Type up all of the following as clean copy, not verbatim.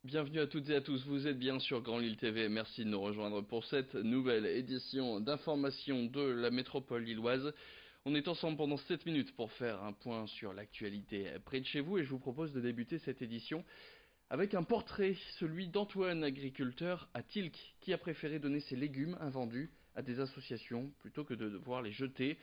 Bienvenue à toutes et à tous, vous êtes bien sur Grand Lille TV, merci de nous rejoindre pour cette nouvelle édition d'information de la métropole lilloise. On est ensemble pendant 7 minutes pour faire un point sur l'actualité près de chez vous et je vous propose de débuter cette édition avec un portrait, celui d'Antoine, agriculteur à Tilk, qui a préféré donner ses légumes invendus à des associations plutôt que de devoir les jeter.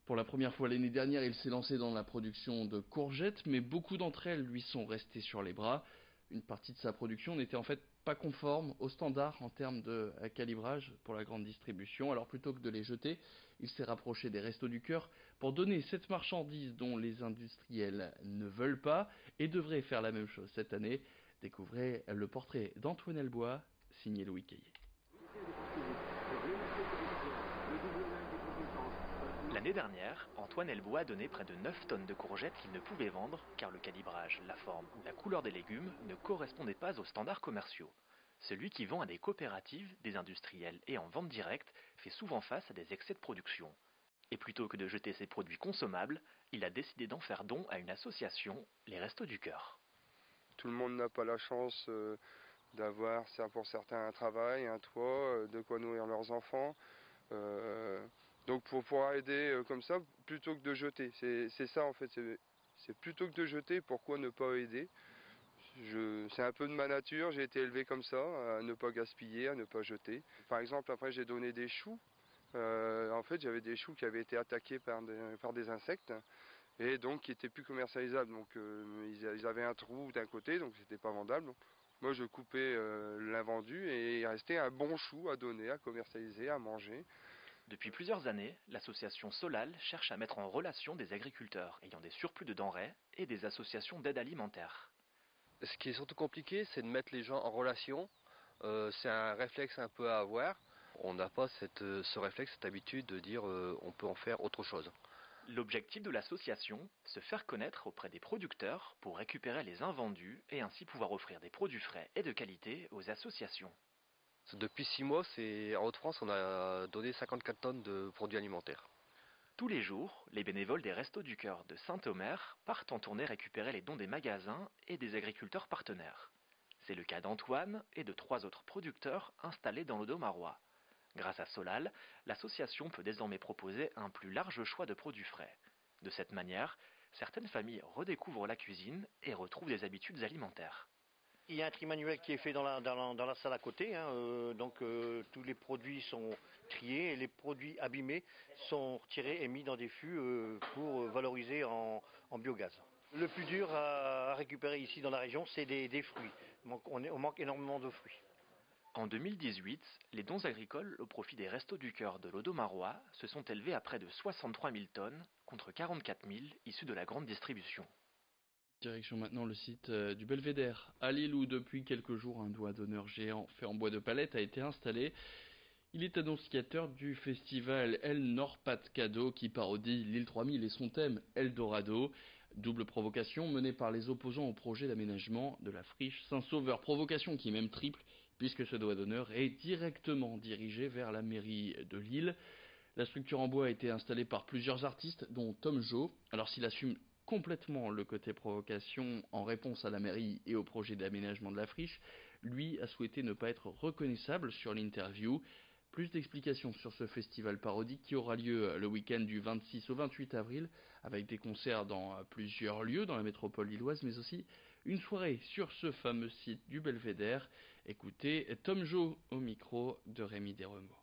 Pour la première fois l'année dernière, il s'est lancé dans la production de courgettes, mais beaucoup d'entre elles lui sont restées sur les bras. Une partie de sa production n'était en fait pas conforme aux standards en termes de calibrage pour la grande distribution. Alors plutôt que de les jeter, il s'est rapproché des Restos du Cœur pour donner cette marchandise dont les industriels ne veulent pas et devraient faire la même chose cette année. Découvrez le portrait d'Antoine Elbois, signé Louis Caillé. L'année dernière, Antoine Elbois a donné près de 9 tonnes de courgettes qu'il ne pouvait vendre car le calibrage, la forme ou la couleur des légumes ne correspondaient pas aux standards commerciaux. Celui qui vend à des coopératives, des industriels et en vente directe fait souvent face à des excès de production. Et plutôt que de jeter ses produits consommables, il a décidé d'en faire don à une association, les Restos du Cœur. Tout le monde n'a pas la chance d'avoir, pour certains, un travail, un toit, de quoi nourrir leurs enfants. Donc pour pouvoir aider comme ça, plutôt que de jeter, c'est ça en fait, c'est plutôt que de jeter, pourquoi ne pas aider? C'est un peu de ma nature, j'ai été élevé comme ça, à ne pas gaspiller, à ne pas jeter. Par exemple, après j'ai donné des choux. En fait, j'avais des choux qui avaient été attaqués par des insectes et donc qui n'étaient plus commercialisables. Donc ils avaient un trou d'un côté, donc c'était pas vendable. Moi, je coupais l'invendu et il restait un bon chou à donner, à commercialiser, à manger. Depuis plusieurs années, l'association Solal cherche à mettre en relation des agriculteurs ayant des surplus de denrées et des associations d'aide alimentaire. Ce qui est surtout compliqué, c'est de mettre les gens en relation. C'est un réflexe un peu à avoir. On n'a pas ce réflexe, cette habitude de dire on peut en faire autre chose. L'objectif de l'association, se faire connaître auprès des producteurs pour récupérer les invendus et ainsi pouvoir offrir des produits frais et de qualité aux associations. Depuis 6 mois, en Haute-France, on a donné 54 tonnes de produits alimentaires. Tous les jours, les bénévoles des Restos du Cœur de Saint-Omer partent en tournée récupérer les dons des magasins et des agriculteurs partenaires. C'est le cas d'Antoine et de 3 autres producteurs installés dans l'Audomarois. Grâce à Solal, l'association peut désormais proposer un plus large choix de produits frais. De cette manière, certaines familles redécouvrent la cuisine et retrouvent des habitudes alimentaires. Il y a un tri manuel qui est fait dans la salle à côté, tous les produits sont triés et les produits abîmés sont retirés et mis dans des fûts pour valoriser en biogaz. Le plus dur à récupérer ici dans la région, c'est des fruits. On manque énormément de fruits. En 2018, les dons agricoles au profit des Restos du Cœur de l'Audomarois se sont élevés à près de 63 000 tonnes contre 44 000 issus de la grande distribution. Direction maintenant le site du Belvédère, à Lille, où depuis quelques jours un doigt d'honneur géant fait en bois de palette a été installé. Il est annonciateur du festival El Nord-Pas-de-Cadeau qui parodie l'île 3000 et son thème Eldorado. Double provocation menée par les opposants au projet d'aménagement de la friche Saint-Sauveur. Provocation qui est même triple puisque ce doigt d'honneur est directement dirigé vers la mairie de Lille. La structure en bois a été installée par plusieurs artistes dont Tom Jo. Alors s'il assume complètement le côté provocation en réponse à la mairie et au projet d'aménagement de la friche, lui a souhaité ne pas être reconnaissable sur l'interview. Plus d'explications sur ce festival parodique qui aura lieu le week-end du 26 au 28 avril avec des concerts dans plusieurs lieux dans la métropole lilloise mais aussi une soirée sur ce fameux site du Belvédère. Écoutez Tom Jo au micro de Rémi Desremaux.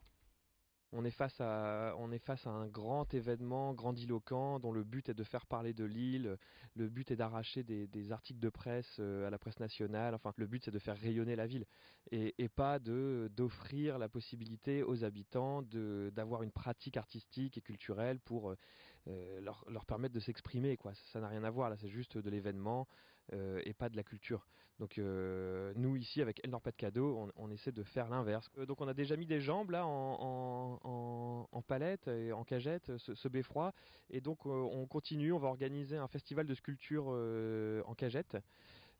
On est face à un grand événement grandiloquent dont le but est de faire parler de Lille, le but est d'arracher des articles de presse à la presse nationale, enfin le but c'est de faire rayonner la ville et pas d'offrir la possibilité aux habitants d'avoir une pratique artistique et culturelle pour leur permettre de s'exprimer, quoi. Ça n'a rien à voir, là c'est juste de l'événement et pas de la culture. Donc nous ici avec El Nord-Pas-de-Cadeau on essaie de faire l'inverse. Donc on a déjà mis des jambes là en palette et en cagette ce beffroi et donc on continue, on va organiser un festival de sculpture en cagette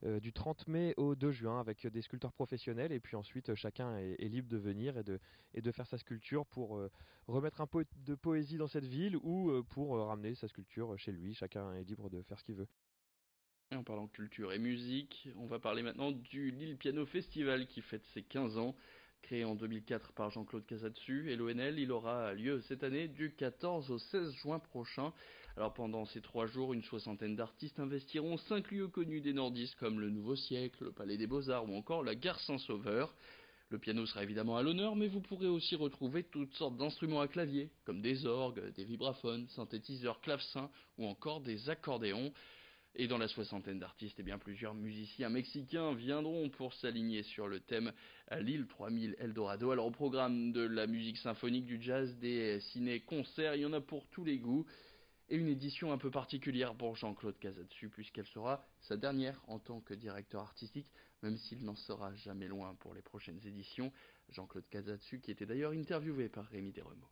du 30 mai au 2 juin avec des sculpteurs professionnels et puis ensuite chacun est libre de venir et de faire sa sculpture pour remettre un peu de poésie dans cette ville ou pour ramener sa sculpture chez lui. Chacun est libre de faire ce qu'il veut. Et en parlant culture et musique, on va parler maintenant du Lille Piano Festival qui fête ses 15 ans. Créé en 2004 par Jean-Claude Casatsu et l'ONL, il aura lieu cette année du 14 au 16 juin prochain. Alors pendant ces 3 jours, une soixantaine d'artistes investiront 5 lieux connus des nordistes comme le Nouveau Siècle, le Palais des Beaux-Arts ou encore la Gare Saint-Sauveur. Le piano sera évidemment à l'honneur, mais vous pourrez aussi retrouver toutes sortes d'instruments à clavier, comme des orgues, des vibraphones, synthétiseurs, clavecins ou encore des accordéons. Et dans la soixantaine d'artistes, plusieurs musiciens mexicains viendront pour s'aligner sur le thème à Lille 3000 Eldorado. Alors au programme de la musique symphonique, du jazz, des ciné-concerts, il y en a pour tous les goûts. Et une édition un peu particulière pour Jean-Claude Casatsu, puisqu'elle sera sa dernière en tant que directeur artistique, même s'il n'en sera jamais loin pour les prochaines éditions. Jean-Claude Casatsu qui était d'ailleurs interviewé par Rémi Desremaux.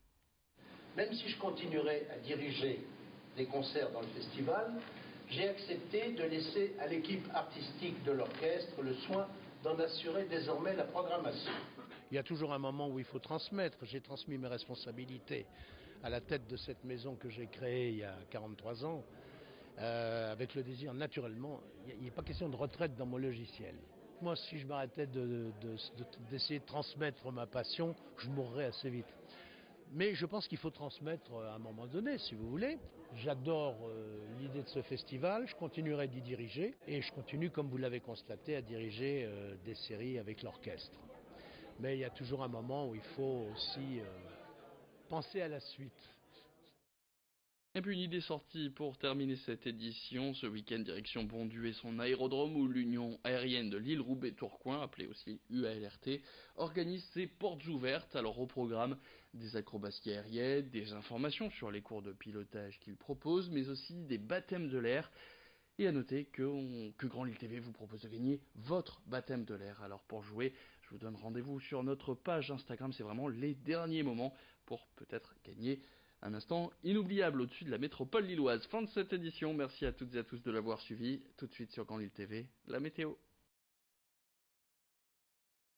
Même si je continuerai à diriger des concerts dans le festival, j'ai accepté de laisser à l'équipe artistique de l'orchestre le soin d'en assurer désormais la programmation. Il y a toujours un moment où il faut transmettre. J'ai transmis mes responsabilités à la tête de cette maison que j'ai créée il y a 43 ans, avec le désir, naturellement, il n'est pas question de retraite dans mon logiciel. Moi, si je m'arrêtais d'essayer de transmettre ma passion, je mourrais assez vite. Mais je pense qu'il faut transmettre à un moment donné, si vous voulez. J'adore l'idée de ce festival, je continuerai d'y diriger et je continue, comme vous l'avez constaté, à diriger des séries avec l'orchestre. Mais il y a toujours un moment où il faut aussi penser à la suite. Et puis une idée sortie pour terminer cette édition, ce week-end direction Bondu et son aérodrome où l'Union aérienne de Lille-Roubaix-Tourcoing, appelée aussi UALRT, organise ses portes ouvertes. Alors au programme, des acrobaties aériennes, des informations sur les cours de pilotage qu'il propose, mais aussi des baptêmes de l'air. Et à noter que Grand Lille TV vous propose de gagner votre baptême de l'air. Alors pour jouer, je vous donne rendez-vous sur notre page Instagram, c'est vraiment les derniers moments pour peut-être gagner un instant inoubliable au-dessus de la métropole lilloise. Fin de cette édition, merci à toutes et à tous de l'avoir suivi. Tout de suite sur Grand Lille TV, la météo.